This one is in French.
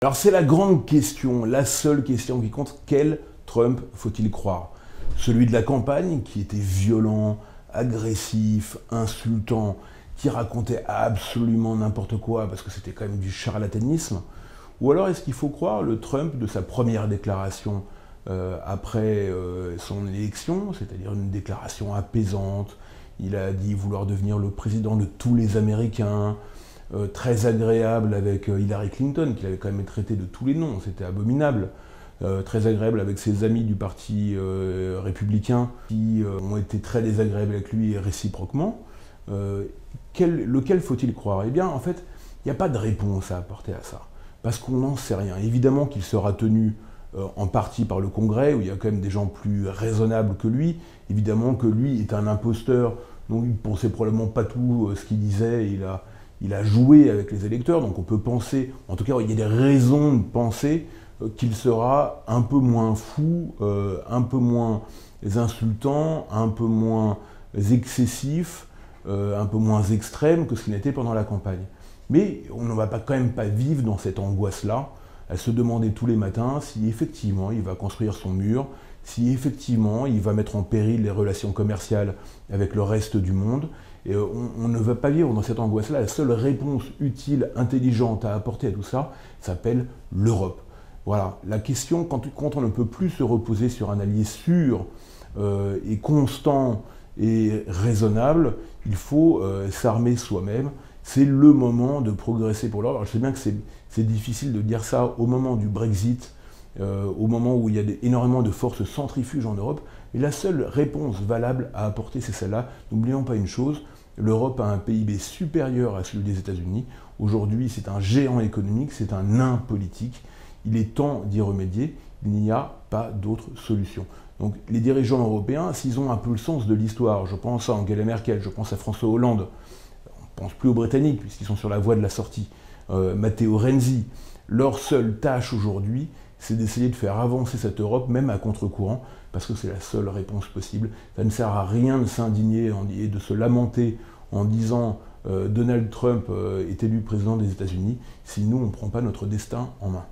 Alors c'est la grande question, la seule question qui compte, quel Trump faut-il croire? Celui de la campagne, qui était violent, agressif, insultant, qui racontait absolument n'importe quoi, parce que c'était quand même du charlatanisme? Ou alors est-ce qu'il faut croire le Trump de sa première déclaration après son élection, c'est-à-dire une déclaration apaisante? Il a dit vouloir devenir le président de tous les Américains, très agréable avec Hillary Clinton, qu'il avait quand même traité de tous les noms, c'était abominable. Très agréable avec ses amis du parti républicain, qui ont été très désagréables avec lui réciproquement. Lequel faut-il croire? Eh bien, en fait, il n'y a pas de réponse à apporter à ça, parce qu'on n'en sait rien. Évidemment qu'il sera tenu en partie par le Congrès, où il y a quand même des gens plus raisonnables que lui. Évidemment que lui est un imposteur, donc il ne pensait probablement pas tout ce qu'il disait, il a joué avec les électeurs, donc on peut penser, en tout cas il y a des raisons de penser qu'il sera un peu moins fou, un peu moins insultant, un peu moins excessif, un peu moins extrême que ce qu'il n'était pendant la campagne. Mais on ne va quand même pas vivre dans cette angoisse-là, à se demander tous les matins si effectivement il va construire son mur, si effectivement il va mettre en péril les relations commerciales avec le reste du monde. Et on ne va pas vivre dans cette angoisse-là. La seule réponse utile, intelligente à apporter à tout ça s'appelle l'Europe. Voilà, la question, quand on ne peut plus se reposer sur un allié sûr et constant et raisonnable, il faut s'armer soi-même. C'est le moment de progresser pour l'Europe. Je sais bien que c'est difficile de dire ça au moment du Brexit, au moment où il y a énormément de forces centrifuges en Europe, mais la seule réponse valable à apporter, c'est celle-là. N'oublions pas une chose, l'Europe a un PIB supérieur à celui des États-Unis. Aujourd'hui, c'est un géant économique, c'est un nain politique. Il est temps d'y remédier, il n'y a pas d'autre solution. Donc les dirigeants européens, s'ils ont un peu le sens de l'histoire, je pense à Angela Merkel, je pense à François Hollande, on ne pense plus aux Britanniques puisqu'ils sont sur la voie de la sortie, Matteo Renzi, leur seule tâche aujourd'hui, c'est d'essayer de faire avancer cette Europe, même à contre-courant, parce que c'est la seule réponse possible. Ça ne sert à rien de s'indigner et de se lamenter en disant Donald Trump est élu président des États-Unis si nous, on ne prend pas notre destin en main.